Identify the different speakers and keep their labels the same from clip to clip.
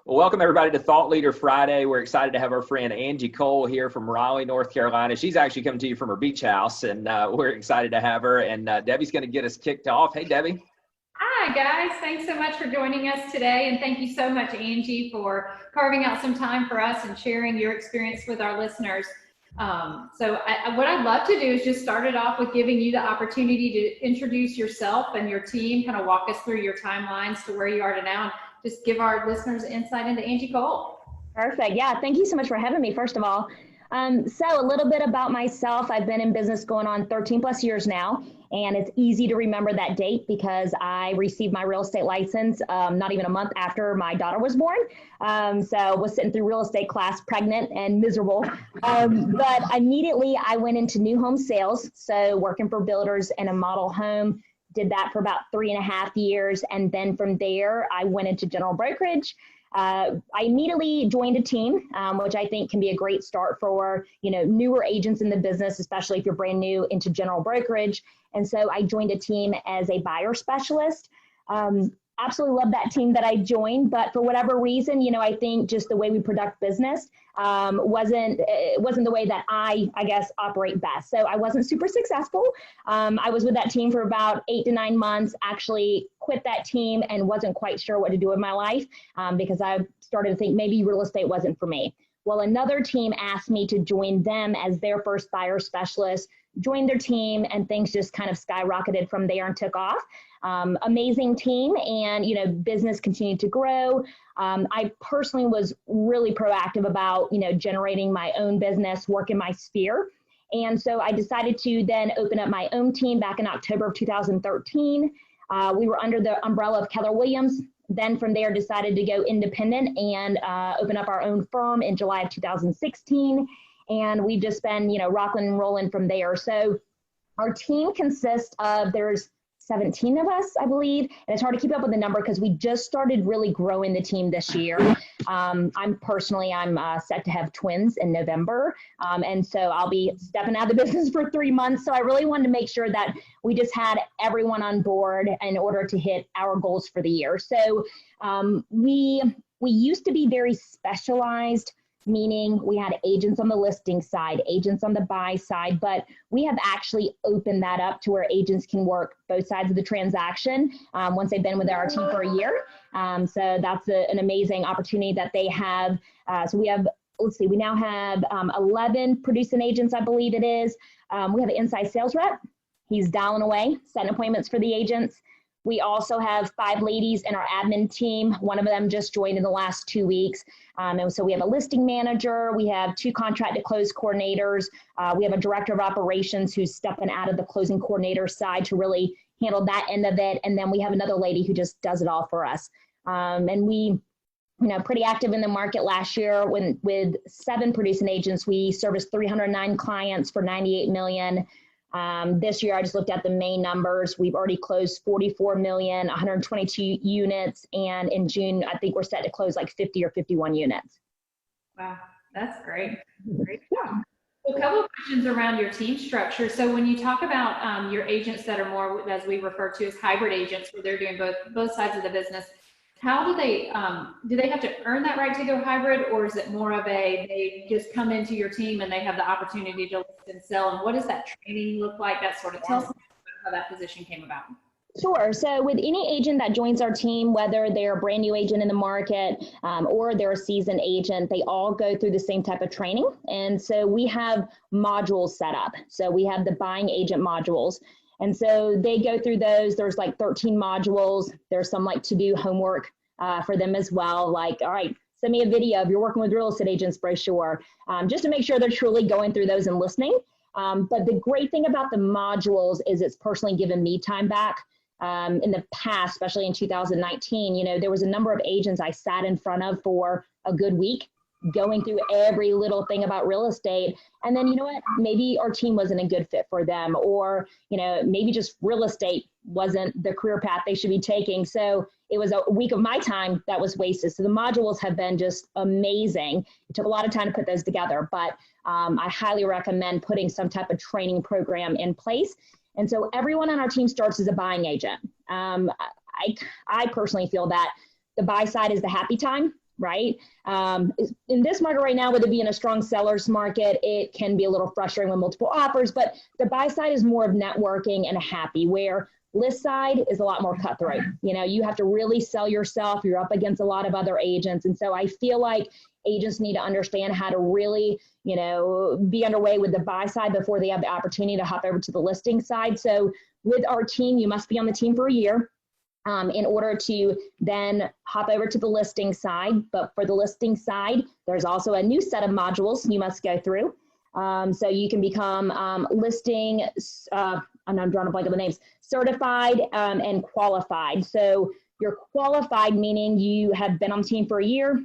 Speaker 1: Well, welcome everybody to Thought Leader Friday. We're excited to have our friend Angie Cole here from Raleigh, North Carolina. She's actually coming to you from her beach house, and we're excited to have her. And Debbie's going to get us kicked off. Hey, Debbie.
Speaker 2: Hi, guys. Thanks so much for joining us today. And thank you so much, Angie, for carving out some time for us and sharing your experience with our listeners. What I'd love to do is just start it off with giving you the opportunity to introduce yourself and your team, kind of walk us through your timelines to where you are to now, and just give our listeners insight into Angie Cole.
Speaker 3: Perfect. Yeah, thank you so much for having me, first of all. So a little bit about myself. I've been in business going on 13 plus years now, and it's easy to remember that date because I received my real estate license not even a month after my daughter was born. So I was sitting through real estate class pregnant and miserable. But immediately I went into new home sales. So working for builders in a model home, did that for about 3.5 years. And then from there, I went into general brokerage. I immediately joined a team, which I think can be a great start for, newer agents in the business, especially if you're brand new into general brokerage. And so I joined a team as a buyer specialist. Absolutely love that team that I joined, but for whatever reason, I think just the way we conduct business wasn't the way that I guess, operate best. So I wasn't super successful. I was with that team for about 8 to 9 months, actually quit that team and wasn't quite sure what to do with my life because I started to think maybe real estate wasn't for me. Well, another team asked me to join them as their first buyer specialist, joined their team, and things just kind of skyrocketed from there and took off. Amazing team, and business continued to grow. I personally was really proactive about generating my own business, work in my sphere, and so I decided to then open up my own team back in October of 2013. We were under the umbrella of Keller Williams. Then from there decided to go independent and open up our own firm in July of 2016. And we've just been, rocking and rolling from there. So our team consists of, there's 17 of us, I believe. And it's hard to keep up with the number because we just started really growing the team this year. I'm set to have twins in November. And so I'll be stepping out of the business for 3 months. So I really wanted to make sure that we just had everyone on board in order to hit our goals for the year. So we used to be very specialized, meaning we had agents on the listing side, agents on the buy side, but we have actually opened that up to where agents can work both sides of the transaction once they've been with our team for a year. So that's an amazing opportunity that they have. So we have, we now have 11 producing agents, I believe it is. We have an inside sales rep. He's dialing away, setting appointments for the agents. We also have 5 ladies in our admin team. One of them just joined in the last 2 weeks. And so we have a listing manager. We have 2 contract to close coordinators. We have a director of operations who's stepping out of the closing coordinator side to really handle that end of it. And then we have another lady who just does it all for us. And we, pretty active in the market last year with 7 producing agents. We serviced 309 clients for $98 million. This year, I just looked at the main numbers. We've already closed 44 million, 122 units. And in June, I think we're set to close like 50 or 51 units.
Speaker 2: Wow, that's great. Great job. So a couple of questions around your team structure. So when you talk about your agents that are more, as we refer to as hybrid agents, where they're doing both sides of the business, how do they have to earn that right to go hybrid, or is it more of they just come into your team and they have the opportunity to list and sell? And what does that training look like? That sort of tells us how that position came about.
Speaker 3: Sure. So with any agent that joins our team, whether they're a brand new agent in the market or they're a seasoned agent, they all go through the same type of training. And so we have modules set up. So we have the buying agent modules. And so they go through those. There's like 13 modules. There's some like to-do homework for them as well. Like, all right, send me a video of you're working with real estate agents brochure, just to make sure they're truly going through those and listening. But the great thing about the modules is it's personally given me time back. In the past, especially in 2019, there was a number of agents I sat in front of for a good week, going through every little thing about real estate. And then, maybe our team wasn't a good fit for them, or, maybe just real estate wasn't the career path they should be taking. So it was a week of my time that was wasted. So the modules have been just amazing. It took a lot of time to put those together, but I highly recommend putting some type of training program in place. And so everyone on our team starts as a buying agent. I personally feel that the buy side is the happy time. right? In this market right now, with it being a strong seller's market, it can be a little frustrating with multiple offers, but the buy side is more of networking and happy, where list side is a lot more cutthroat. You know, you have to really sell yourself. You're up against a lot of other agents. And so I feel like agents need to understand how to really, you know, be underway with the buy side before they have the opportunity to hop over to the listing side. So with our team, you must be on the team for a year in order to then hop over to the listing side. But for the listing side, there's also a new set of modules you must go through. So you can become listing, and I'm drawing a blank on the names, certified and qualified. So you're qualified, meaning you have been on the team for a year,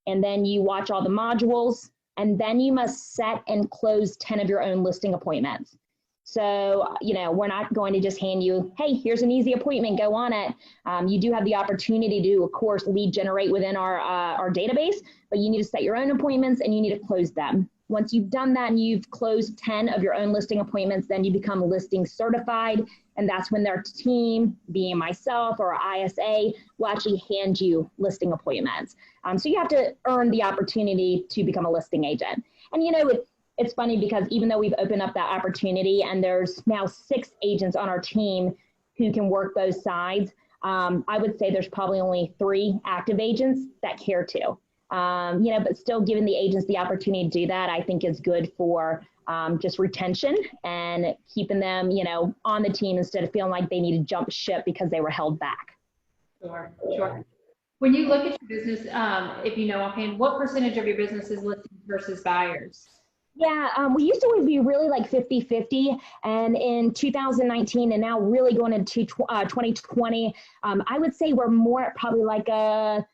Speaker 3: and then you watch all the modules, and then you must set and close 10 of your own listing appointments. So, you know, we're not going to just hand you, hey, here's an easy appointment, go on it. You do have the opportunity to, of course, lead generate within our database, but you need to set your own appointments and you need to close them. Once you've done that and you've closed 10 of your own listing appointments, then you become listing certified. And that's when their team, being myself or ISA, will actually hand you listing appointments. So you have to earn the opportunity to become a listing agent. And, you know, it's funny because even though we've opened up that opportunity and there's now 6 agents on our team who can work both sides, I would say there's probably only 3 active agents that care to. You know, but still giving the agents the opportunity to do that, I think is good for just retention and keeping them, you know, on the team instead of feeling like they need to jump ship because they were held back.
Speaker 2: Sure, sure. When you look at your business, if you know offhand, what percentage of your business is listings versus buyers?
Speaker 3: Yeah, we used to be really like 50-50, and in 2019 and now really going into 2020, I would say we're more at probably like probably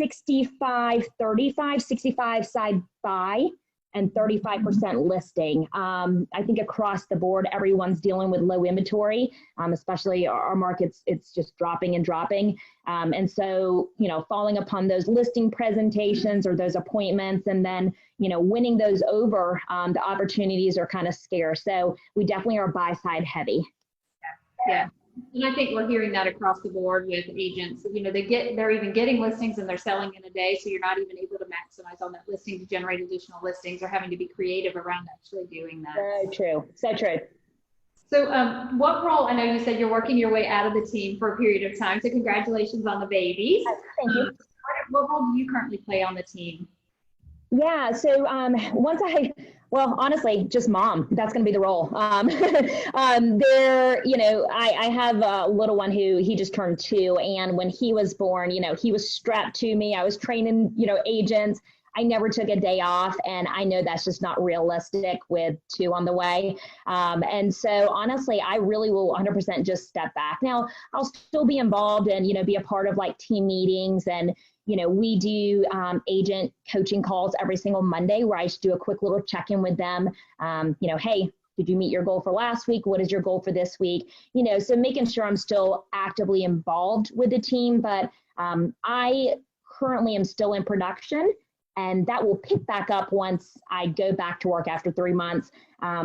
Speaker 3: 65-35, 65 side buy and 35% listing. I think across the board, everyone's dealing with low inventory, especially our markets, it's just dropping and dropping. And so, you know, falling upon those listing presentations or those appointments and then, you know, winning those over, the opportunities are kind of scarce. So we definitely are buy side heavy.
Speaker 2: Yeah. And I think we're hearing that across the board with agents. You know, they're even getting listings and they're selling in a day, so you're not even able to maximize on that listing to generate additional listings, or having to be creative around actually doing that.
Speaker 3: So true. So true.
Speaker 2: So what role, I know you said you're working your way out of the team for a period of time, so congratulations on the babies.
Speaker 3: Thank you.
Speaker 2: What role do you currently play on the team?
Speaker 3: Yeah, so well, honestly, just mom. That's going to be the role. You know, I have a little one who he just turned 2, and when he was born, you know, he was strapped to me. I was training, you know, agents. I never took a day off, and I know that's just not realistic with 2 on the way. And so honestly, I really will 100% just step back. Now, I'll still be involved and, you know, be a part of like team meetings, and you know, we do agent coaching calls every single Monday where I just do a quick little check-in with them. You know, hey, did you meet your goal for last week? What is your goal for this week? You know, so making sure I'm still actively involved with the team, but I currently am still in production, and that will pick back up once I go back to work after 3 months,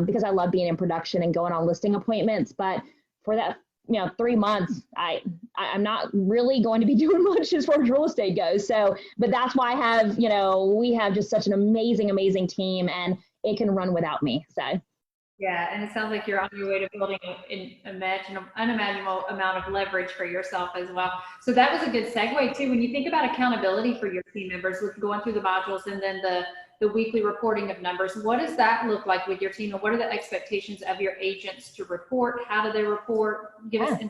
Speaker 3: because I love being in production and going on listing appointments. But for that, you know, 3 months, I'm not really going to be doing much as far as real estate goes. So, but that's why I have, you know, we have just such an amazing team, and it can run without me. So.
Speaker 2: Yeah, and it sounds like you're on your way to building an unimaginable amount of leverage for yourself as well. So that was a good segue too. When you think about accountability for your team members, with going through the modules and then the weekly reporting of numbers, what does that look like with your team, and what are the expectations of your agents to report? How do they report? Give us.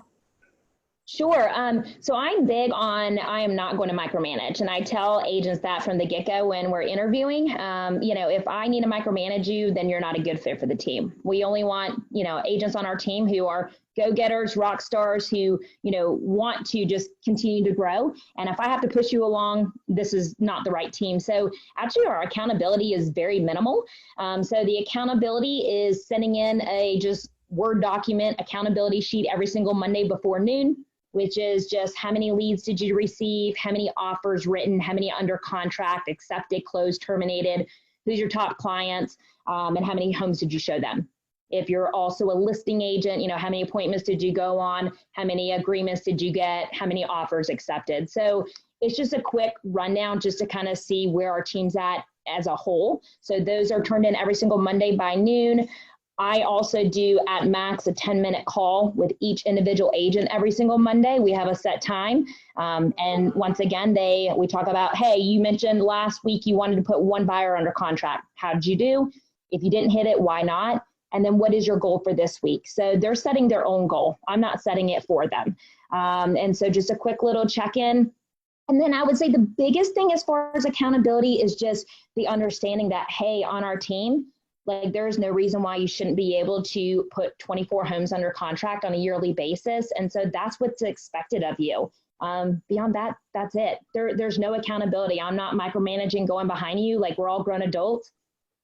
Speaker 3: Sure. So I'm big on, I am not going to micromanage. And I tell agents that from the get-go when we're interviewing. You know, if I need to micromanage you, then you're not a good fit for the team. We only want, you know, agents on our team who are go-getters, rock stars, who, you know, want to just continue to grow. And if I have to push you along, this is not the right team. So actually our accountability is very minimal. So the accountability is sending in a just Word document accountability sheet every single Monday before noon, which is just how many leads did you receive, how many offers written, how many under contract, accepted, closed, terminated, who's your top clients, and how many homes did you show them. If you're also a listing agent, you know, how many appointments did you go on, how many agreements did you get, how many offers accepted. So it's just a quick rundown just to kind of see where our team's at as a whole. So those are turned in every single Monday by noon. I also do at max a 10-minute call with each individual agent every single Monday. We have a set time. And once again, we talk about, hey, you mentioned last week you wanted to put one buyer under contract. How did you do? If you didn't hit it, why not? And then what is your goal for this week? So they're setting their own goal. I'm not setting it for them. And so just a quick little check-in. And then I would say the biggest thing as far as accountability is just the understanding that, hey, on our team, like there's no reason why you shouldn't be able to put 24 homes under contract on a yearly basis. And so that's what's expected of you. Beyond that, that's it. There's no accountability. I'm not micromanaging going behind you. Like we're all grown adults.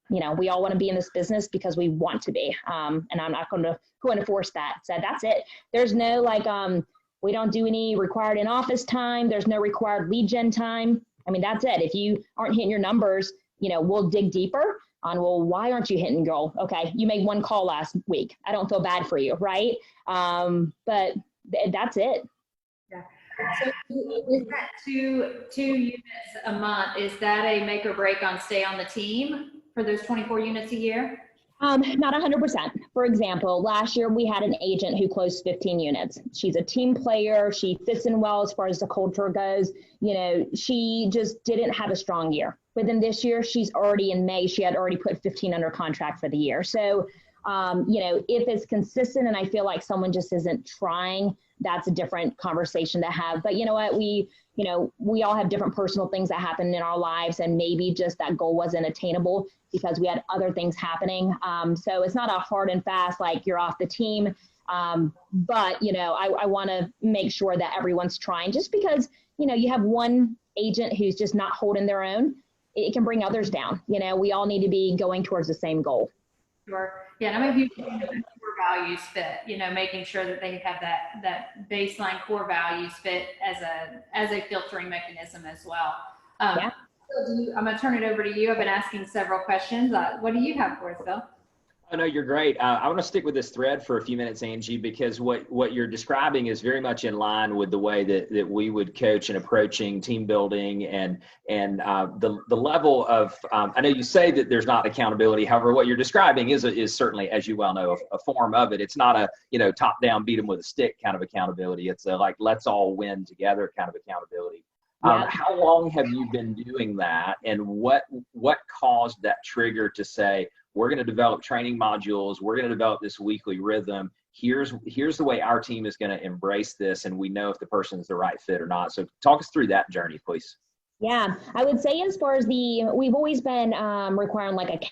Speaker 3: You know, we all want to be in this business because we want to be. And I'm not going to force that. So that's it. There's no like, we don't do any required in-office time. There's no required lead gen time. I mean, that's it. If you aren't hitting your numbers, you know, we'll dig deeper on, well, why aren't you hitting goal? Okay, you made one call last week. I don't feel bad for you, right? But that's it.
Speaker 2: Yeah. So is that two units a month? Is that a make or break on stay on the team for those 24 units a year?
Speaker 3: Not 100%. For example, last year we had an agent who closed 15 units. She's a team player. She fits in well as far as the culture goes. You know, she just didn't have a strong year. But then this year, she's already in May, she had already put 15 under contract for the year. So, you know, if it's consistent and I feel like someone just isn't trying, that's a different conversation to have. But you know what, we all have different personal things that happen in our lives, and maybe just that goal wasn't attainable because we had other things happening. So it's not a hard and fast, like you're off the team. But, you know, I want to make sure that everyone's trying, just because, you know, you have one agent who's just not holding their own. It can bring others down. You know, we all need to be going towards the same goal.
Speaker 2: Sure. Yeah, and I'm a huge fan of the core values fit, you know, making sure that they have that baseline core values fit as a filtering mechanism as well.
Speaker 3: Yeah.
Speaker 2: So I'm going to turn it over to you. I've been asking several questions. What do you have for us, Phil?
Speaker 1: Oh, no, you're great. I want to stick with this thread for a few minutes, Angie, because what you're describing is very much in line with the way that we would coach in approaching team building and the level of, I know you say that there's not accountability. However, what you're describing is certainly, as you well know, a form of it. It's not a, you know, top down, beat them with a stick kind of accountability. It's a like, let's all win together kind of accountability.
Speaker 3: Yeah.
Speaker 1: How long have you been doing that, and what caused that trigger to say, we're going to develop training modules, we're going to develop this weekly rhythm, here's the way our team is going to embrace this, and we know if the person is the right fit or not? So talk us through that journey, please.
Speaker 3: Yeah, I would say as far as we've always been requiring like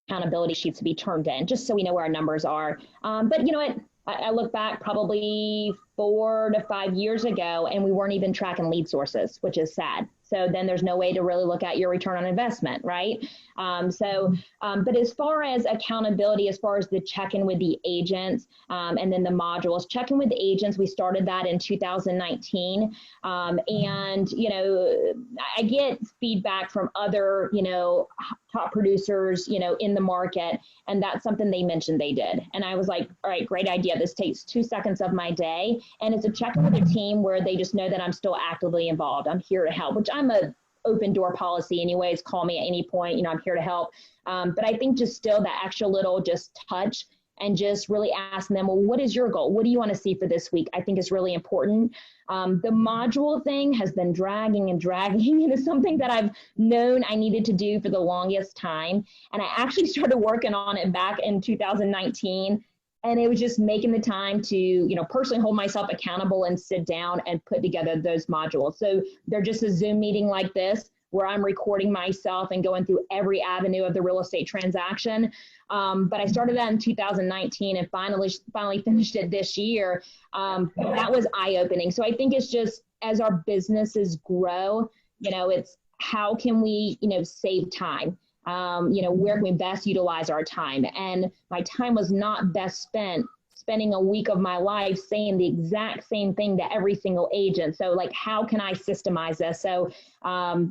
Speaker 3: accountability sheets to be turned in, just so we know where our numbers are. But you know what, I look back probably 4 to 5 years ago, and we weren't even tracking lead sources, which is sad. So then there's no way to really look at your return on investment, right? But as far as accountability, as far as the check-in with the agents, and then the modules, check-in with the agents, we started that in 2019. And, you know, I get feedback from other, you know, top producers, you know, in the market, and that's something they mentioned they did. And I was like, all right, great idea. This takes 2 seconds of my day. And it's a check-in with a team where they just know that I'm still actively involved. I'm here to help, which I'm a open door policy anyways. Call me at any point, you know, I'm here to help. But I think just still that extra little just touch and just really asking them, well, what is your goal? What do you want to see for this week? I think is really important. The module thing has been dragging and dragging, and it's something that I've known I needed to do for the longest time. And I actually started working on it back in 2019. And it was just making the time to, you know, personally hold myself accountable and sit down and put together those modules. So they're just a Zoom meeting like this, where I'm recording myself and going through every avenue of the real estate transaction. But I started that in 2019 and finally finished it this year. That was eye-opening. So I think it's just, as our businesses grow, you know, it's how can we, you know, save time? You know, where can we best utilize our time? And my time was not best spent spending a week of my life saying the exact same thing to every single agent. So like, how can I systemize this? So,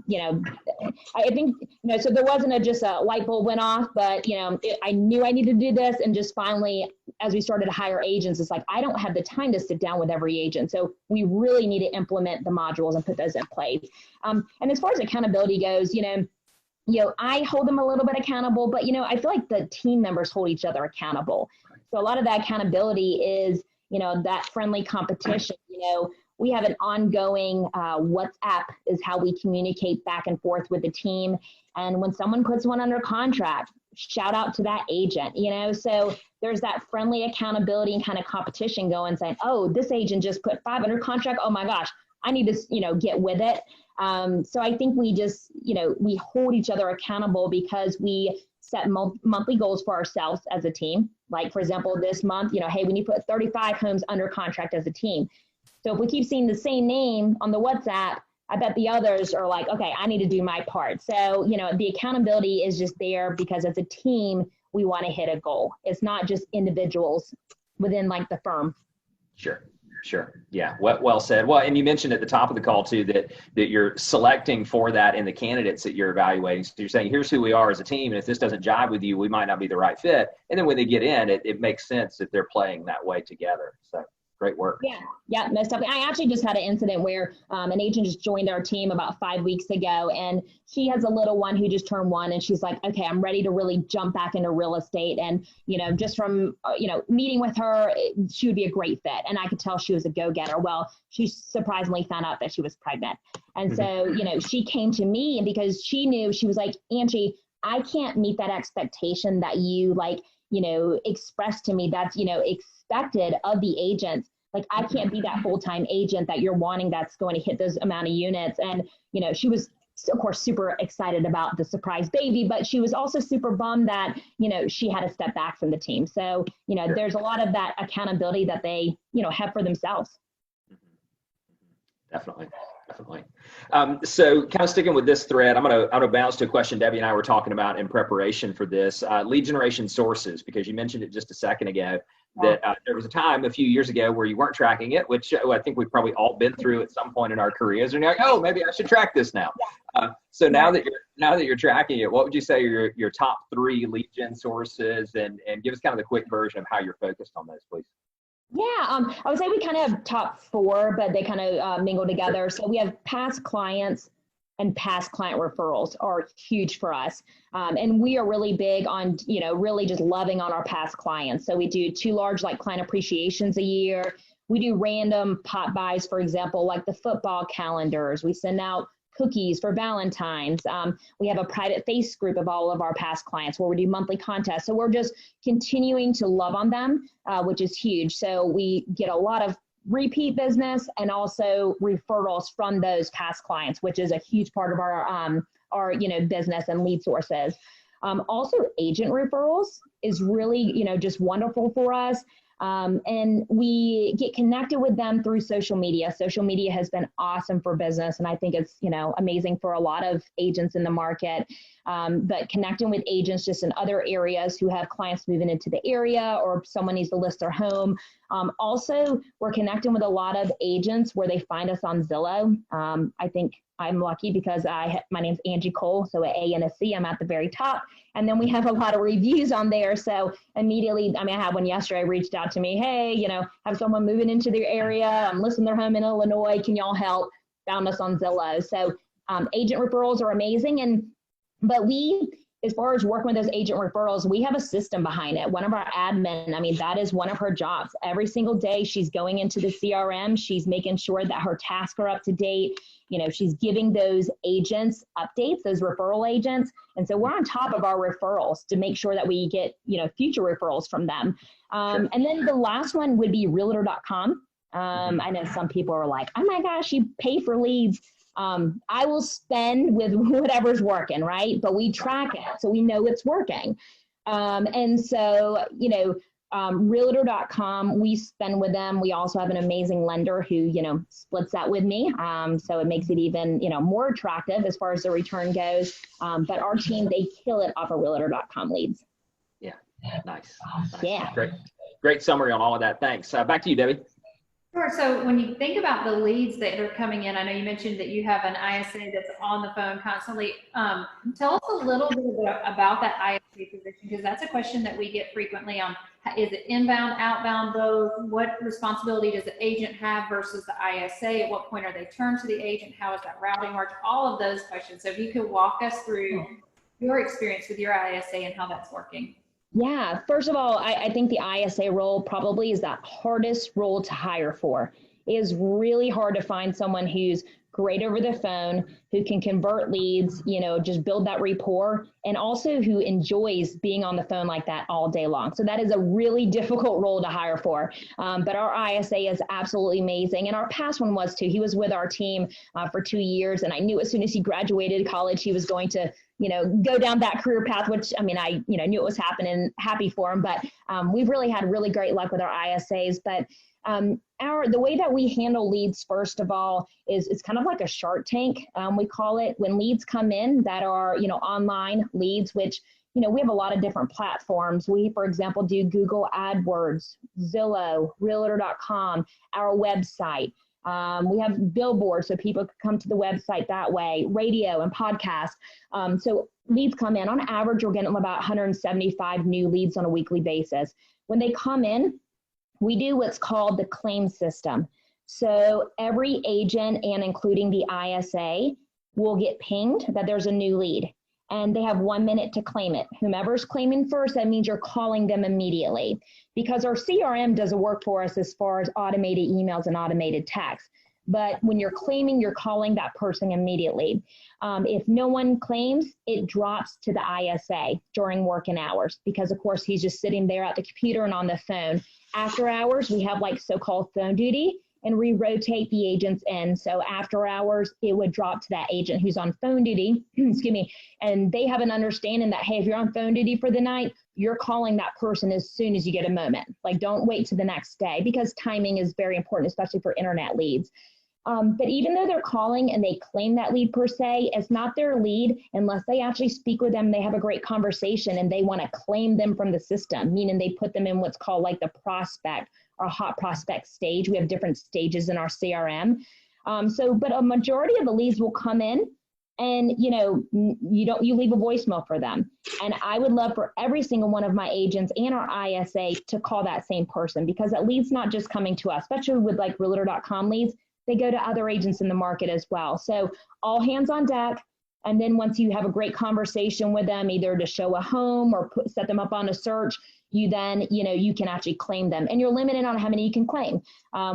Speaker 3: you know, I think, you know, so there wasn't just a light bulb went off, but, you know, I knew I needed to do this. And just finally, as we started to hire agents, it's like, I don't have the time to sit down with every agent. So we really need to implement the modules and put those in place. And as far as accountability goes, you know, I hold them a little bit accountable, but, you know, I feel like the team members hold each other accountable. So a lot of that accountability is, you know, that friendly competition. You know, we have an ongoing WhatsApp is how we communicate back and forth with the team. And when someone puts one under contract, shout out to that agent, you know, so there's that friendly accountability and kind of competition going, saying, oh, this agent just put 5 under contract. Oh my gosh, I need to, you know, get with it. So I think we just, you know, we hold each other accountable because we set monthly goals for ourselves as a team. Like, for example, this month, you know, hey, we need to put 35 homes under contract as a team. So if we keep seeing the same name on the WhatsApp, I bet the others are like, okay, I need to do my part. So, you know, the accountability is just there because as a team, we want to hit a goal. It's not just individuals within like the firm.
Speaker 1: Sure. Sure. Yeah. Well said. Well, and you mentioned at the top of the call too, that you're selecting for that in the candidates that you're evaluating. So you're saying, here's who we are as a team. And if this doesn't jive with you, we might not be the right fit. And then when they get in, it makes sense that they're playing that way together. So great work.
Speaker 3: Yeah, most definitely. I actually just had an incident where an agent just joined our team about 5 weeks ago, and she has a little one who just turned 1, and she's like, okay, I'm ready to really jump back into real estate. And, you know, just from, you know, meeting with her, she would be a great fit. And I could tell she was a go-getter. Well, she surprisingly found out that she was pregnant. And so, you know, she came to me, and because she knew, she was like, Angie, I can't meet that expectation that you like, you know, expressed to me that's, you know, expected of the agents. Like, I can't be that full-time agent that you're wanting that's going to hit those amount of units. And, you know, she was, of course, super excited about the surprise baby, but she was also super bummed that, you know, she had to step back from the team. So, you know, there's a lot of that accountability that they, you know, have for themselves.
Speaker 1: Definitely. So kind of sticking with this thread, I'm gonna bounce to a question Debbie and I were talking about in preparation for this, lead generation sources, because you mentioned it just a second ago that there was a time a few years ago where you weren't tracking it, which I think we've probably all been through at some point in our careers. And you're like, oh, maybe I should track this now. So now that you're tracking it, what would you say are your top 3 lead gen sources, and give us kind of the quick version of how you're focused on those, please?
Speaker 3: Yeah, I would say we kind of have top 4, but they kind of mingle together. So we have past clients and past client referrals are huge for us. And we are really big on, you know, really just loving on our past clients. So we do 2 large like client appreciations a year. We do random pot buys, for example, like the football calendars. We send out cookies for Valentine's. We have a private face group of all of our past clients where we do monthly contests. So we're just continuing to love on them, which is huge. So we get a lot of repeat business and also referrals from those past clients, which is a huge part of our you know, business and lead sources. Also, agent referrals is really, you know, just wonderful for us. And we get connected with them through social media. Social media has been awesome for business. And I think it's, you know, amazing for a lot of agents in the market. But connecting with agents just in other areas who have clients moving into the area, or someone needs to list their home. Also, we're connecting with a lot of agents where they find us on Zillow. I think I'm lucky because my name's Angie Cole, so an A and a C, I'm at the very top. And then we have a lot of reviews on there. So immediately, I mean, I had one yesterday reached out to me, hey, you know, have someone moving into their area. I'm listing their home in Illinois. Can y'all help? Found us on Zillow. So agent referrals are amazing. But we, as far as working with those agent referrals, we have a system behind it. One of our admin, I mean, that is one of her jobs. Every single day she's going into the CRM, she's making sure that her tasks are up to date. You know, she's giving those agents updates, those referral agents. And so we're on top of our referrals to make sure that we get, you know, future referrals from them. Sure. And then the last one would be realtor.com. I know some people are like, oh my gosh, you pay for leads. I will spend with whatever's working, right? But we track it, so we know it's working. And so, you know, realtor.com, we spend with them. We also have an amazing lender who, you know, splits that with me. So it makes it even, you know, more attractive as far as the return goes. But our team, they kill it off of realtor.com leads.
Speaker 1: Yeah. Nice.
Speaker 3: Yeah.
Speaker 1: Great. Great summary on all of that. Thanks. Back to you, Debbie.
Speaker 2: Sure. So when you think about the leads that are coming in, I know you mentioned that you have an ISA that's on the phone constantly. Tell us a little bit about that ISA position, because that's a question that we get frequently on. Is it inbound, outbound, both? What responsibility does the agent have versus the ISA? At what point are they turned to the agent? How is that routing work? All of those questions. So if you could walk us through your experience with your ISA and how that's working.
Speaker 3: Yeah, first of all, I think the ISA role probably is the hardest role to hire for. It is really hard to find someone who's great over the phone, who can convert leads, just build that rapport, and also who enjoys being on the phone like that all day long. So that is a really difficult role to hire for. But our ISA is absolutely amazing. And our past one was too. He was with our team for 2 years. And I knew as soon as he graduated college, he was going to go down that career path, which, I knew it was happening, happy for him, but we've really had really great luck with our ISAs. But the way that we handle leads, first of all, is it's kind of like a Shark Tank. We call it when leads come in that are, online leads, which, we have a lot of different platforms. We, for example, do Google AdWords, Zillow, Realtor.com, our website. We have billboards so people can come to the website that way, radio and podcasts. So leads come in. On average, we're getting about 175 new leads on a weekly basis. When they come in, we do what's called the claim system. So every agent, and including the ISA, will get pinged that there's a new lead. And they have 1 minute to claim it. Whomever's claiming first, that means you're calling them immediately. Because our CRM doesn't work for us as far as automated emails and automated text. But when you're claiming, you're calling that person immediately. If no one claims, it drops to the ISA during working hours, because of course he's just sitting there at the computer and on the phone. After hours, we have like so-called phone duty, and we rotate the agents in. So after hours, it would drop to that agent who's on phone duty, excuse me, and they have an understanding that, hey, if you're on phone duty for the night, you're calling that person as soon as you get a moment. Like, don't wait to the next day, because timing is very important, especially for internet leads. But even though they're calling and they claim that lead per se, it's not their lead unless they actually speak with them, they have a great conversation, and they want to claim them from the system, meaning they put them in what's called like the prospect or hot prospect stage. We have different stages in our CRM. But a majority of the leads will come in, and you leave a voicemail for them. And I would love for every single one of my agents and our ISA to call that same person, because that lead's not just coming to us, especially with like Realtor.com leads. They go to other agents in the market as well. So all hands on deck. And then once you have a great conversation with them, either to show a home or set them up on a search, you then, you can actually claim them. And you're limited on how many you can claim.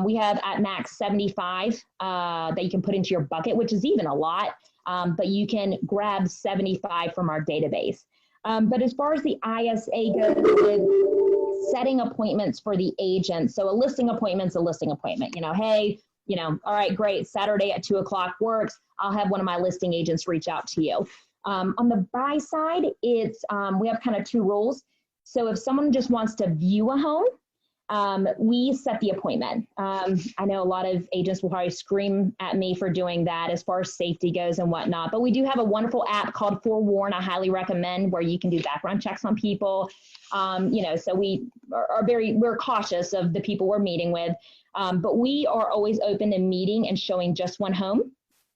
Speaker 3: We have at max 75 that you can put into your bucket, which is even a lot, but you can grab 75 from our database. But as far as the ISA goes with setting appointments for the agent, so a listing appointment's a listing appointment. Hey, all right, great, Saturday at 2:00 works. I'll have one of my listing agents reach out to you. On the buy side, it's we have kind of two rules. So if someone just wants to view a home, we set the appointment. I know a lot of agents will probably scream at me for doing that as far as safety goes and whatnot, but we do have a wonderful app called Forewarn. I highly recommend, where you can do background checks on people. So we are we're cautious of the people we're meeting with, but we are always open to meeting and showing just one home,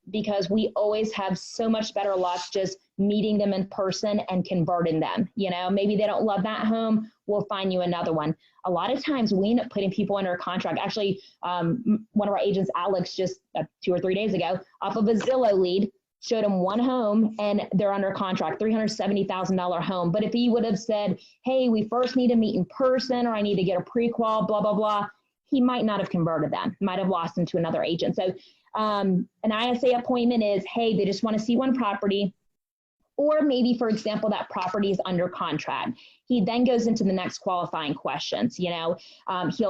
Speaker 3: because we always have so much better luck just meeting them in person and converting them. Maybe they don't love that home, we'll find you another one. A lot of times we end up putting people under a contract. Actually, one of our agents, Alex, just 2 or 3 days ago, off of a Zillow lead, showed him one home and they're under contract, $370,000 home. But if he would have said, hey, we first need to meet in person, or I need to get a pre-qual, blah, blah, blah, he might not have converted them, might have lost them to another agent. So an ISA appointment is, hey, they just want to see one property, or maybe, for example, that property is under contract. He then goes into the next qualifying questions. He'll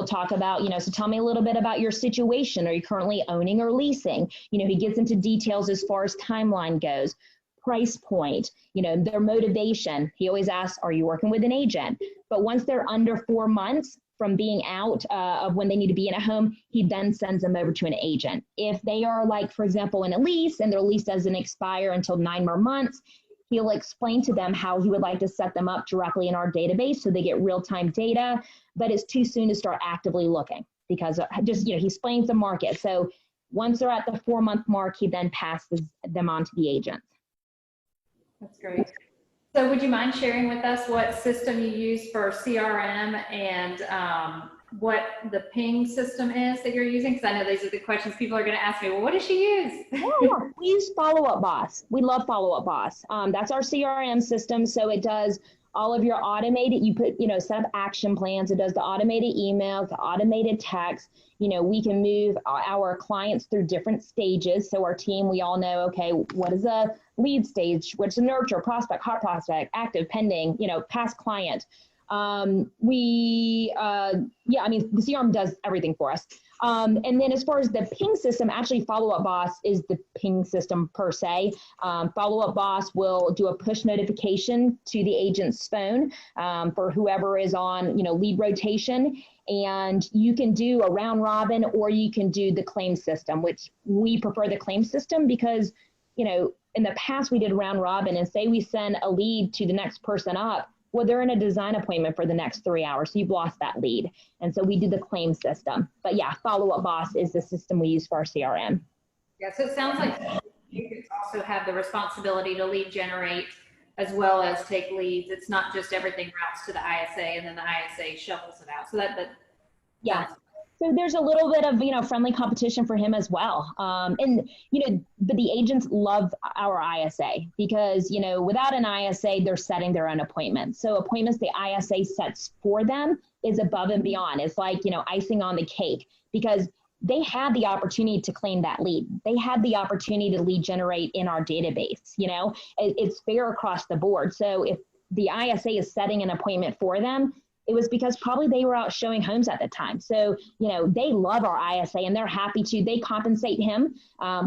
Speaker 3: talk about, so tell me a little bit about your situation. Are you currently owning or leasing? He gets into details as far as timeline goes, price point, their motivation. He always asks, are you working with an agent? But once they're under 4 months from being out of when they need to be in a home, he then sends them over to an agent. If they are, like, for example, in a lease and their lease doesn't expire until 9 more months, He'll explain to them how he would like to set them up directly in our database so they get real-time data, but it's too soon to start actively looking because just, he explains the market. So once they're at the 4-month mark, he then passes them on to the agent.
Speaker 2: That's great. So would you mind sharing with us what system you use for CRM and what the ping system is that you're using? Because I know these are the questions people are going to ask me. Well, what does she use?
Speaker 3: We use Follow Up Boss. We love Follow Up Boss. That's our CRM system. So it does all of your automated, you put, set up action plans. It does the automated emails, the automated text. We can move our clients through different stages. So our team, we all know, okay, what is a lead stage? What's a nurture, prospect, hot prospect, active, pending, past client. The CRM does everything for us. And then as far as the ping system, actually Follow Up Boss is the ping system per se. Follow Up Boss will do a push notification to the agent's phone for whoever is on, lead rotation. And you can do a round robin or you can do the claim system, which we prefer the claim system because, in the past we did round robin and say we send a lead to the next person up. Well, they're in a design appointment for the next 3 hours, so you've lost that lead. And so we do the claim system. But yeah, Follow Up Boss is the system we use for our CRM.
Speaker 2: Yeah, so it sounds like you could also have the responsibility to lead generate as well as take leads. It's not just everything routes to the ISA and then the ISA shovels it out. So
Speaker 3: yeah. So there's a little bit of, friendly competition for him as well. But the agents love our ISA because, without an ISA, they're setting their own appointments. So appointments the ISA sets for them is above and beyond. It's like, icing on the cake because they had the opportunity to claim that lead. They had the opportunity to lead generate in our database. It's fair across the board. So if the ISA is setting an appointment for them, it was because probably they were out showing homes at the time. So, they love our ISA and they're happy to, they compensate him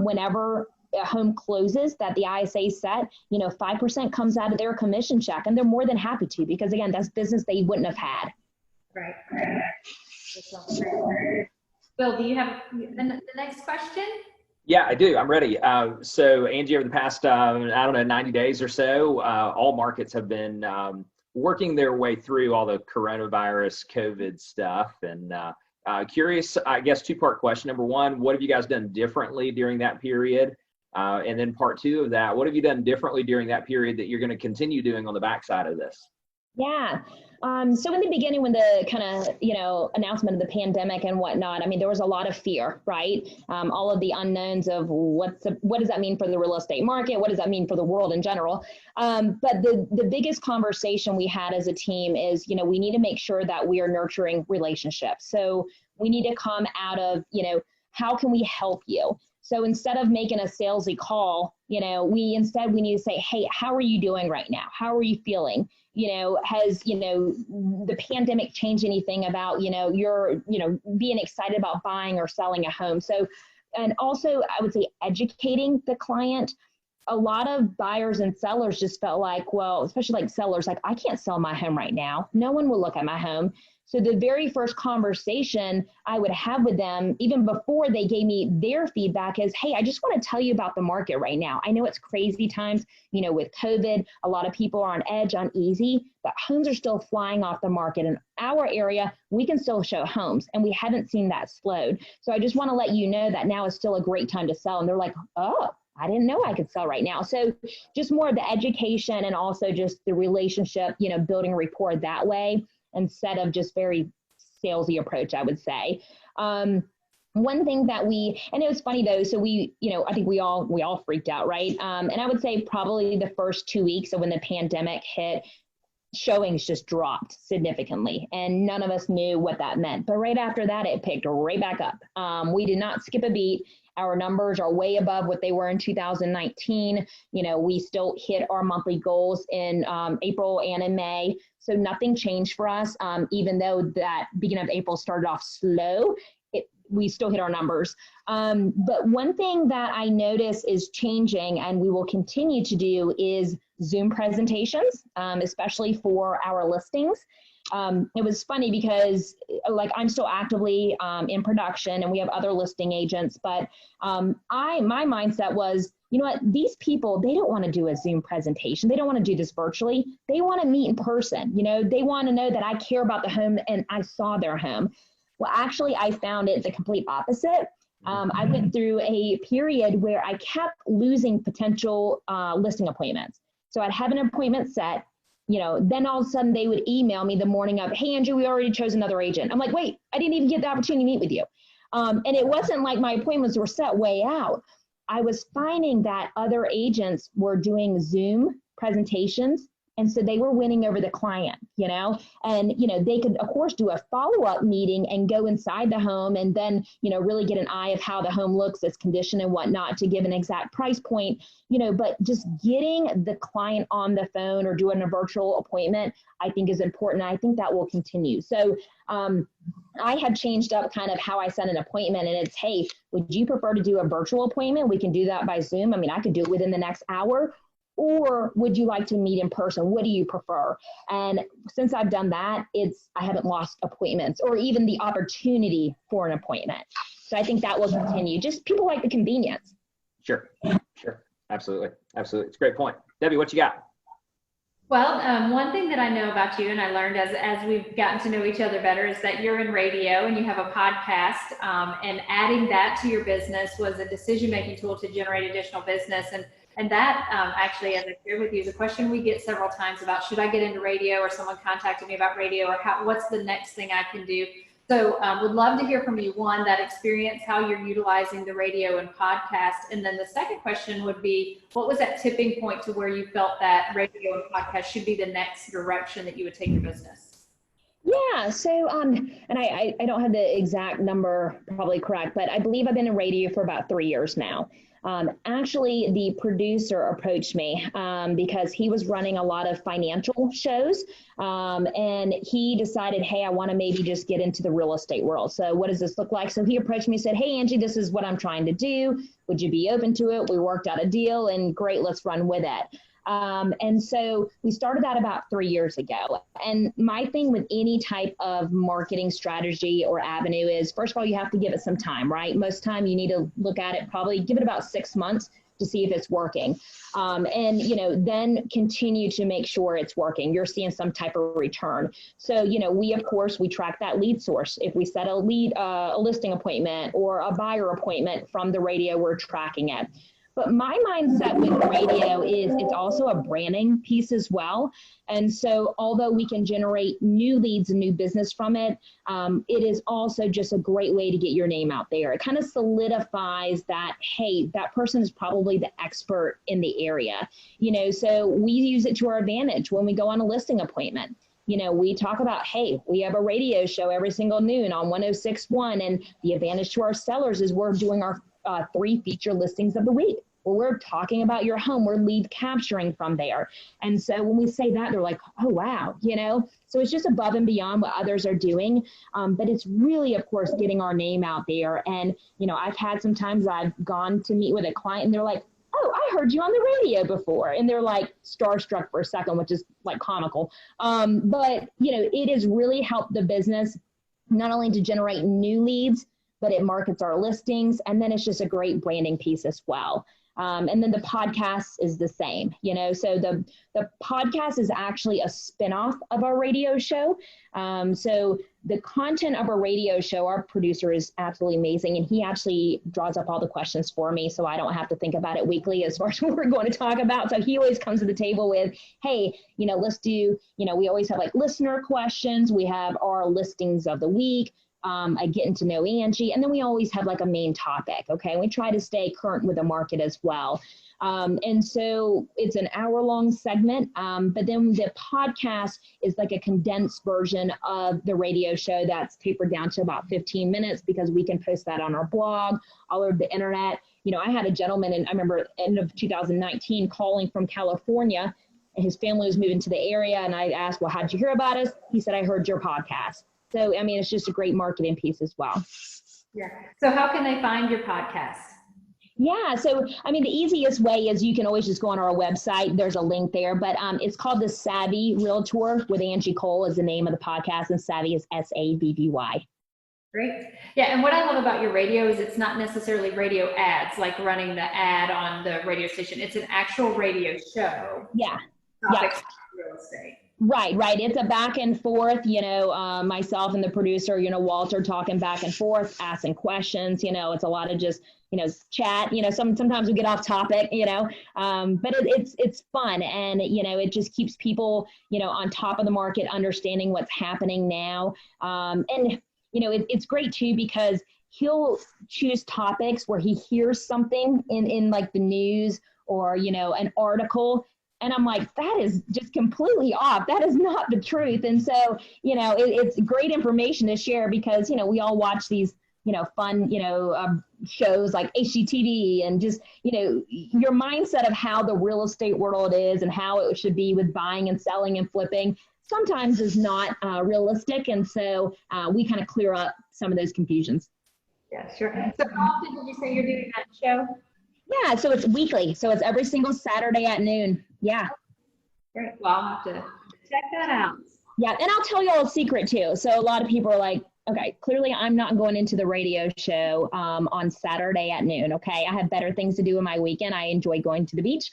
Speaker 3: whenever a home closes that the ISA set, 5% comes out of their commission check and they're more than happy to, because again, that's business they wouldn't have had.
Speaker 2: Right. Bill, do you have the next question?
Speaker 1: Yeah, I do. I'm ready. So Angie, over the past, 90 days or so, all markets have been working their way through all the coronavirus COVID stuff. And curious, I guess, 2-part question. Number one, what have you guys done differently during that period? And then part 2 of that, what have you done differently during that period that you're going to continue doing on the backside of this?
Speaker 3: Yeah. So in the beginning, when the kind of, announcement of the pandemic and whatnot, there was a lot of fear, right? All of the unknowns of what does that mean for the real estate market? What does that mean for the world in general? But the biggest conversation we had as a team is, we need to make sure that we are nurturing relationships. So we need to come out of, how can we help you? So instead of making a salesy call, we need to say, hey, how are you doing right now? How are you feeling? Has, the pandemic changed anything about, your, being excited about buying or selling a home? So, and also I would say educating the client. A lot of buyers and sellers just felt like, well, especially like sellers, like I can't sell my home right now. No one will look at my home. So the very first conversation I would have with them, even before they gave me their feedback, is, hey, I just want to tell you about the market right now. I know it's crazy times, with COVID, a lot of people are on edge, uneasy, but homes are still flying off the market. In our area, we can still show homes and we haven't seen that slowed. So I just want to let you know that now is still a great time to sell. And they're like, oh, I didn't know I could sell right now. So just more of the education and also just the relationship, building rapport that way, instead of just very salesy approach, I would say. One thing that and it was funny though, so we, I think we all freaked out, right? And I would say probably the first 2 weeks of when the pandemic hit, showings just dropped significantly and none of us knew what that meant. But right after that, it picked right back up. We did not skip a beat. Our numbers are way above what they were in 2019. We still hit our monthly goals in April and in May. So nothing changed for us. Even though that beginning of April started off slow, we still hit our numbers. But one thing that I notice is changing and we will continue to do is Zoom presentations, especially for our listings. It was funny because I'm still actively in production and we have other listing agents, but my mindset was you know what, these people, they don't want to do a Zoom presentation. They don't want to do this virtually. They want to meet in person. You know, they want to know that I care about the home and I saw their home. Well, actually, I found it the complete opposite. I went through a period where I kept losing potential listing appointments. So I'd have an appointment set, you know, then all of a sudden they would email me the morning of, hey, Andrew, we already chose another agent. I'm like, wait, I didn't even get the opportunity to meet with you. And it wasn't like my appointments were set way out. I was finding that other agents were doing Zoom presentations. And so they were winning over the client, you know, and, you know, they could, of course, do a follow-up meeting and go inside the home and then, you know, really get an eye of how the home looks, its condition and whatnot to give an exact price point, you know, but just getting the client on the phone or doing a virtual appointment, I think is important. I think that will continue. So I had changed up kind of how I set an appointment, and it's, hey, would you prefer to do a virtual appointment? We can do that by Zoom. I mean, I could do it within the next hour. Or would you like to meet in person? What do you prefer? And since I've done that, I haven't lost appointments or even the opportunity for an appointment. So I think that will continue. Just people like the convenience.
Speaker 1: Sure. Absolutely. It's a great point. Debbie, what you got?
Speaker 2: Well, one thing that I know about you, and I learned as we've gotten to know each other better, is that you're in radio and you have a podcast, and adding that to your business was a decision-making tool to generate additional business. And that actually, as I shared with you, is a question we get several times about, should I get into radio, or someone contacted me about radio, or what's the next thing I can do? So would love to hear from you, one, that experience, how you're utilizing the radio and podcast. And then the second question would be, what was that tipping point to where you felt that radio and podcast should be the next direction that you would take your business?
Speaker 3: Yeah, so, and I don't have the exact number probably correct, but I believe I've been in radio for about 3 years now. Actually, the producer approached me because he was running a lot of financial shows, and he decided, hey, I want to maybe just get into the real estate world. So what does this look like? So he approached me and said, hey, Angie, this is what I'm trying to do. Would you be open to it? We worked out a deal, and great, let's run with it. And so we started that about 3 years ago. And my thing with any type of marketing strategy or avenue is, first of all, you have to give it some time, right? Most time you need to look at it, probably give it about 6 months to see if it's working. And, you know, then continue to make sure it's working. You're seeing some type of return. So, you know, we, of course, we track that lead source. If we set a listing appointment or a buyer appointment from the radio, we're tracking it. But my mindset with radio is it's also a branding piece as well. And so although we can generate new leads and new business from it, it is also just a great way to get your name out there. It kind of solidifies that, hey, that person is probably the expert in the area. You know, so we use it to our advantage when we go on a listing appointment. You know, we talk about, hey, we have a radio show every single noon on 106.1, and the advantage to our sellers is we're doing our 3 feature listings of the week. Well, we're talking about your home. We're lead capturing from there. And so when we say that, they're like, oh, wow, you know, so it's just above and beyond what others are doing. But it's really, of course, getting our name out there. And, you know, I've had sometimes I've gone to meet with a client and they're like, oh, I heard you on the radio before. And they're like starstruck for a second, which is like comical. But, you know, it has really helped the business not only to generate new leads, but it markets our listings. And then it's just a great branding piece as well. And then the podcast is the same, you know, so the podcast is actually a spinoff of our radio show. So the content of our radio show, our producer is absolutely amazing. And he actually draws up all the questions for me, so I don't have to think about it weekly as far as what we're going to talk about. So he always comes to the table with, hey, you know, let's do, you know, we always have like listener questions. We have our listings of the week. I get to know Angie, and then we always have like a main topic. Okay. We try to stay current with the market as well. And so it's an hour-long segment, but then the podcast is like a condensed version of the radio show that's tapered down to about 15 minutes because we can post that on our blog, all over the internet. You know, I had a gentleman, and I remember end of 2019 calling from California, and his family was moving to the area. And I asked, well, how did you hear about us? He said, I heard your podcast. So, I mean, it's just a great marketing piece as well.
Speaker 2: Yeah. So how can they find your podcast?
Speaker 3: Yeah. So, I mean, the easiest way is you can always just go on our website. There's a link there, but it's called The Savvy Realtor with Angie Cole is the name of the podcast, and Savvy is SAVVY.
Speaker 2: Great. Yeah, and what I love about your radio is it's not necessarily radio ads, like running the ad on the radio station. It's an actual radio show.
Speaker 3: Yeah.
Speaker 2: Topics real estate.
Speaker 3: Right. It's a back and forth, myself and the producer, Walter talking back and forth, asking questions, it's a lot of just, chat, sometimes we get off topic, but it's fun. And, it just keeps people, on top of the market, understanding what's happening now. And it's great too, because he'll choose topics where he hears something in like the news or, an article. And I'm like, that is just completely off. That is not the truth. And so, it's great information to share because, we all watch these, fun, shows like HGTV and just, your mindset of how the real estate world is and how it should be with buying and selling and flipping sometimes is not realistic. And so we kind of clear up some of those confusions.
Speaker 2: Yeah, sure. So how often did you say you're doing that show?
Speaker 3: Yeah, so it's weekly. So it's every single Saturday at noon. Yeah.
Speaker 2: Great. Well, I'll have to check that out.
Speaker 3: Yeah, and I'll tell you all a secret too. So a lot of people are like, okay, clearly I'm not going into the radio show on Saturday at noon, okay? I have better things to do in my weekend. I enjoy going to the beach.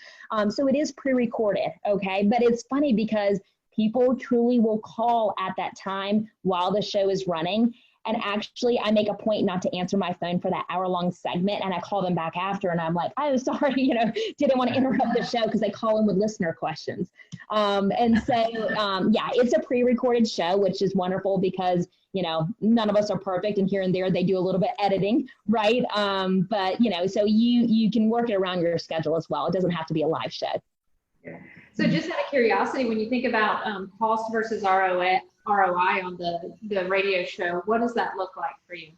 Speaker 3: So it is pre-recorded, okay? But it's funny because people truly will call at that time while the show is running. And actually, I make a point not to answer my phone for that hour-long segment, and I call them back after, and I'm like, oh, sorry, didn't want to interrupt the show because they call in with listener questions. And so, yeah, it's a pre-recorded show, which is wonderful because, none of us are perfect, and here and there they do a little bit editing, right? But, so you can work it around your schedule as well. It doesn't have to be a live show.
Speaker 2: Yeah. So just out of curiosity, when you think about cost versus ROI on the radio show, what does that look like for you?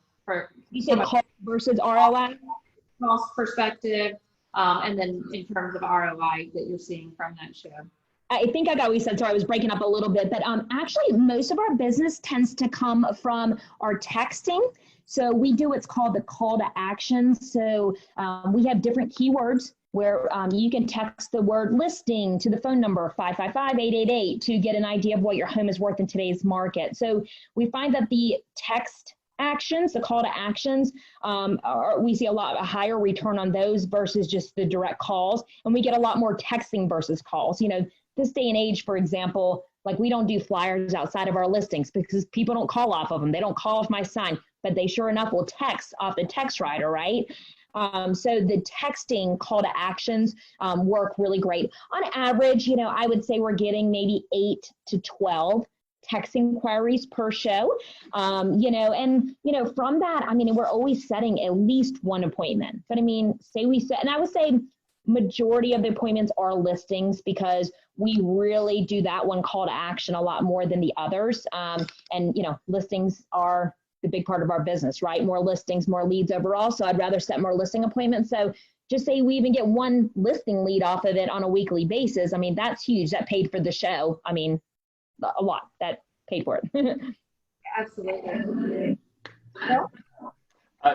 Speaker 3: You said cost versus ROI?
Speaker 2: Cost perspective, and then in terms of ROI that you're seeing from that show.
Speaker 3: I think I got what you said. Sorry, I was breaking up a little bit, but actually most of our business tends to come from our texting. So we do what's called the call to action. So we have different keywords where you can text the word listing to the phone number 555-888 to get an idea of what your home is worth in today's market. So we find that the text actions, the call to actions, we see a higher return on those versus just the direct calls. And we get a lot more texting versus calls. This day and age, for example, like we don't do flyers outside of our listings because people don't call off of them. They don't call off my sign, but they sure enough will text off the text writer, right? So the texting call to actions work really great. On average, I would say we're getting maybe 8 to 12 text inquiries per show. From that, we're always setting at least one appointment. But and I would say majority of the appointments are listings because we really do that one call to action a lot more than the others. Listings are the big part of our business, right? More listings, more leads overall. So I'd rather set more listing appointments. So just say we even get one listing lead off of it on a weekly basis. That's huge. That paid for the show. A lot. That paid for it.
Speaker 2: Absolutely.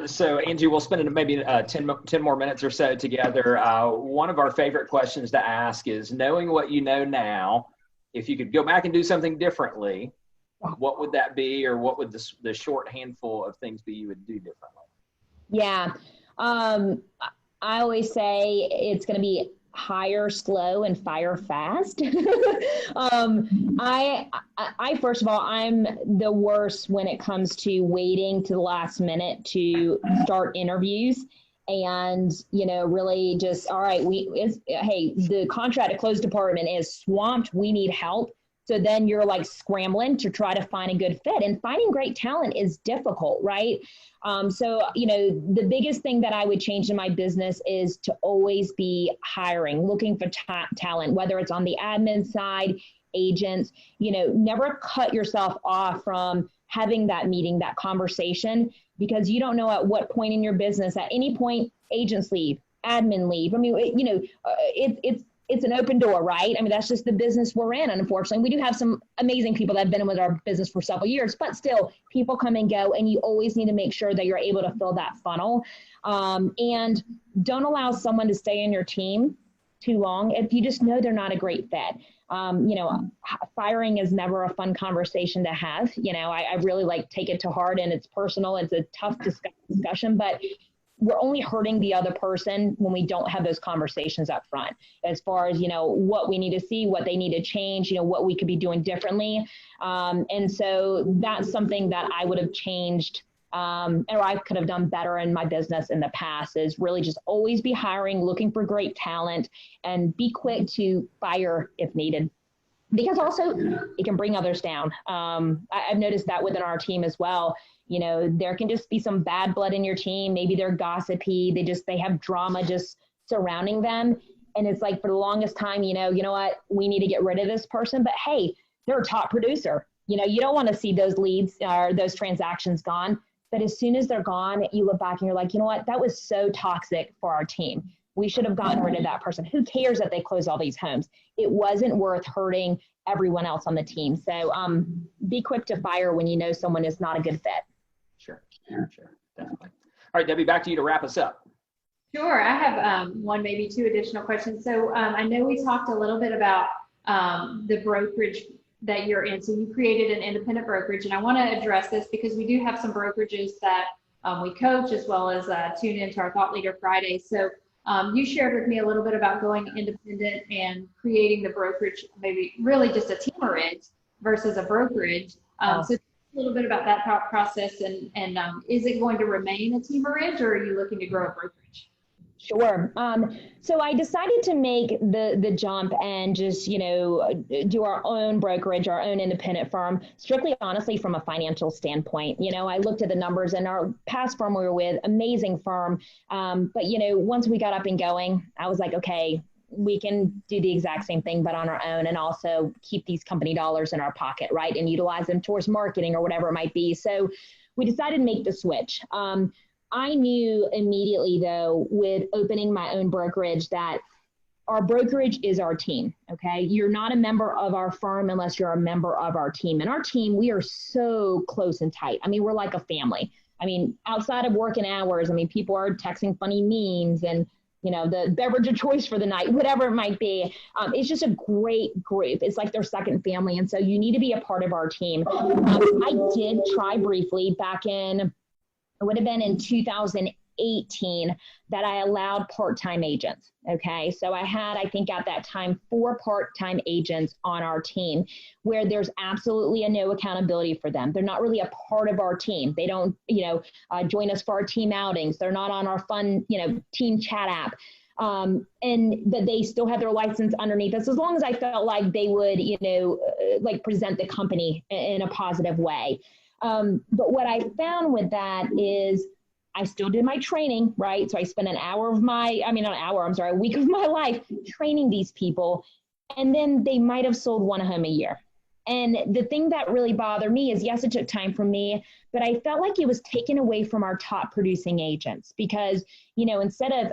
Speaker 1: So Angie, we'll spend maybe 10 more minutes or so together. One of our favorite questions to ask is, knowing what you know now, if you could go back and do something differently, what would that be, or what would the short handful of things be you would do differently?
Speaker 3: Yeah. I always say it's going to be hire slow and fire fast. I first of all, I'm the worst when it comes to waiting to the last minute to start interviews. And, really just, all right, hey, the contract to close department is swamped. We need help. So then you're like scrambling to try to find a good fit, and finding great talent is difficult, right? The biggest thing that I would change in my business is to always be hiring, looking for talent, whether it's on the admin side, agents, never cut yourself off from having that meeting, that conversation, because you don't know at what point in your business, at any point, agents leave, admin leave. It's an open door, right? That's just the business we're in. And unfortunately, we do have some amazing people that have been in with our business for several years, but still people come and go, and you always need to make sure that you're able to fill that funnel. And don't allow someone to stay in your team too long if you just know they're not a great fit. Firing is never a fun conversation to have. I really take it to heart, and it's personal. It's a tough discussion, but we're only hurting the other person when we don't have those conversations up front as far as, what we need to see, what they need to change, what we could be doing differently. And so that's something that I would have changed or I could have done better in my business in the past, is really just always be hiring, looking for great talent, and be quick to fire if needed. Because also it can bring others down. I've noticed that within our team as well. There can just be some bad blood in your team. Maybe they're gossipy. They have drama just surrounding them. And it's like, for the longest time, you know what, we need to get rid of this person. But hey, they're a top producer. You don't want to see those leads or those transactions gone. But as soon as they're gone, you look back and you're like, you know what, that was so toxic for our team. We should have gotten rid of that person. Who cares that they closed all these homes? It wasn't worth hurting everyone else on the team. So be quick to fire when you know someone is not a good fit.
Speaker 1: Sure, definitely. All right, Debbie, back to you to wrap us up.
Speaker 2: Sure, I have one, maybe two additional questions. So I know we talked a little bit about the brokerage that you're in. So you created an independent brokerage, and I want to address this because we do have some brokerages that we coach, as well as tune into our Thought Leader Friday. So you shared with me a little bit about going independent and creating the brokerage, maybe really just a teamerage versus a brokerage. So a little bit about that thought process, and is it going to remain a teamerage, or are you looking to grow a brokerage?
Speaker 3: Sure. So I decided to make the jump and just, do our own brokerage, our own independent firm, strictly, honestly, from a financial standpoint. I looked at the numbers, and our past firm we were with, amazing firm. But, once we got up and going, I was like, okay, we can do the exact same thing, but on our own, and also keep these company dollars in our pocket, right? And utilize them towards marketing or whatever it might be. So we decided to make the switch. I knew immediately, though, with opening my own brokerage, that our brokerage is our team, okay? You're not a member of our firm unless you're a member of our team. And our team, we are so close and tight. I mean, we're like a family. I mean, outside of working hours, people are texting funny memes and, the beverage of choice for the night, whatever it might be. It's just a great group. It's like their second family. And so you need to be a part of our team. I did try briefly back in, it would have been in 2018, that I allowed part-time agents. Okay. So I had, I think at that time, 4 part-time agents on our team, where there's absolutely no accountability for them. They're not really a part of our team. They don't, join us for our team outings. They're not on our fun, team chat app. And that they still have their license underneath us, as long as I felt like they would, present the company in a positive way. But what I found with that is I still did my training, right? So I spent a week of my life training these people, and then they might have sold one home a year. And the thing that really bothered me is, yes, it took time for me, but I felt like it was taken away from our top producing agents because, instead of,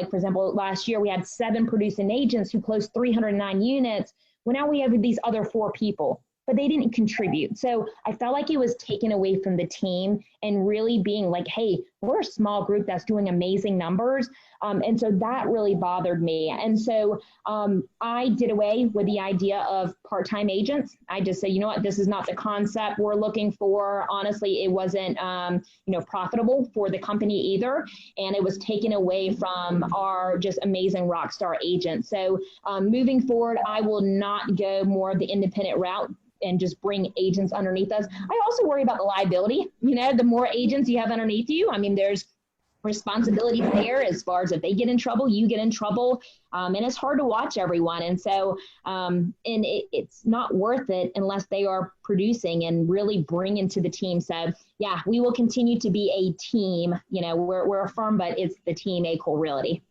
Speaker 3: for example, last year we had 7 producing agents who closed 309 units. Well, now we have these other 4 people, but they didn't contribute. So I felt like it was taken away from the team and really being like, hey, we're a small group that's doing amazing numbers. And so that really bothered me. And so I did away with the idea of part-time agents. I just said, you know what, this is not the concept we're looking for. Honestly, it wasn't, profitable for the company either. And it was taken away from our just amazing rock star agents. So moving forward, I will not go more of the independent route and just bring agents underneath us. I also worry about the liability. The more agents you have underneath you, there's responsibility there as far as if they get in trouble, you get in trouble. And it's hard to watch everyone. And so, it's not worth it unless they are producing and really bring into the team. So yeah, we will continue to be a team. We're a firm, but it's the team A Cole Realty.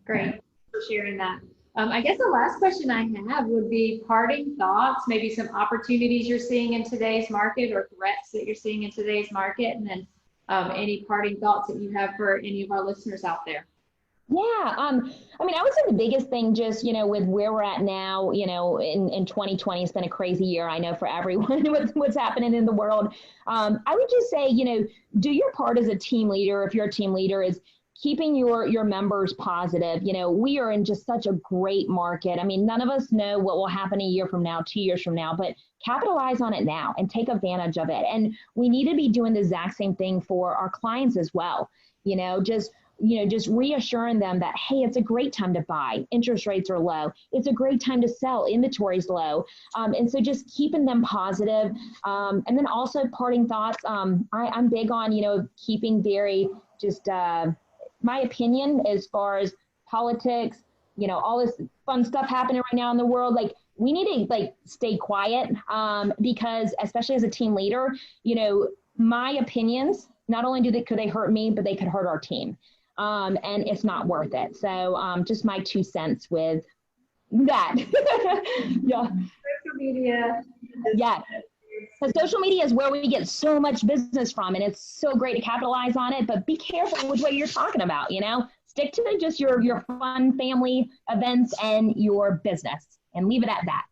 Speaker 2: Great for sharing that. I guess the last question I have would be parting thoughts, maybe some opportunities you're seeing in today's market or threats that you're seeing in today's market, and then any parting thoughts that you have for any of our listeners out there.
Speaker 3: Yeah. I would say the biggest thing just, with where we're at now, in 2020, it's been a crazy year, I know, for everyone with what's happening in the world. I would just say, do your part as a team leader. If you're a team leader, is keeping your members positive. You know, we are in just such a great market. I mean, none of us know what will happen a year from now, 2 years from now, but capitalize on it now and take advantage of it. And we need to be doing the exact same thing for our clients as well. Just reassuring them that, hey, it's a great time to buy. Interest rates are low. It's a great time to sell. Inventory is low. And so just keeping them positive. And then also parting thoughts. I'm big on, keeping very just my opinion as far as politics, all this fun stuff happening right now in the world. Like, we need to stay quiet because especially as a team leader, my opinions, not only could they hurt me, but they could hurt our team. And it's not worth it. So just my 2 cents with that. Yeah.
Speaker 2: Social media.
Speaker 3: Yeah. So social media is where we get so much business from, and it's so great to capitalize on it, but be careful with what you're talking about, Stick to just your fun family events and your business and leave it at that.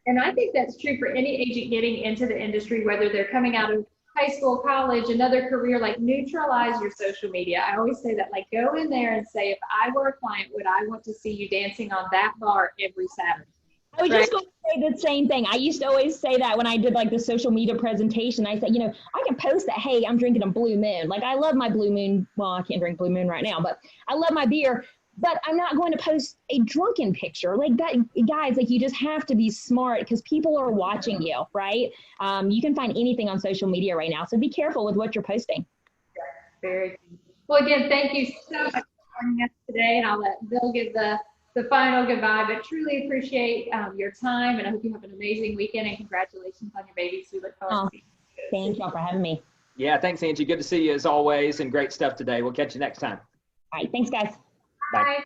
Speaker 2: And I think that's true for any agent getting into the industry, whether they're coming out of high school, college, another career. Neutralize your social media. I always say that, go in there and say, if I were a client, would I want to see you dancing on that bar every Saturday?
Speaker 3: I was just going to say the same thing. I used to always say that when I did the social media presentation. I said, I can post that, hey, I'm drinking a Blue Moon. I love my Blue Moon. Well, I can't drink Blue Moon right now, but I love my beer. But I'm not going to post a drunken picture that, guys. You just have to be smart because people are watching you, right? You can find anything on social media right now, so be careful with what you're posting.
Speaker 2: Very good. Well, again, thank you so much for joining us today, and I'll let Bill give the final goodbye. But truly appreciate your time, and I hope you have an amazing weekend. And congratulations on your babies. We look forward to seeing you.
Speaker 3: Thank y'all for having me.
Speaker 1: Yeah, thanks, Angie. Good to see you as always, and great stuff today. We'll catch you next time.
Speaker 3: All right, thanks, guys.
Speaker 1: Bye.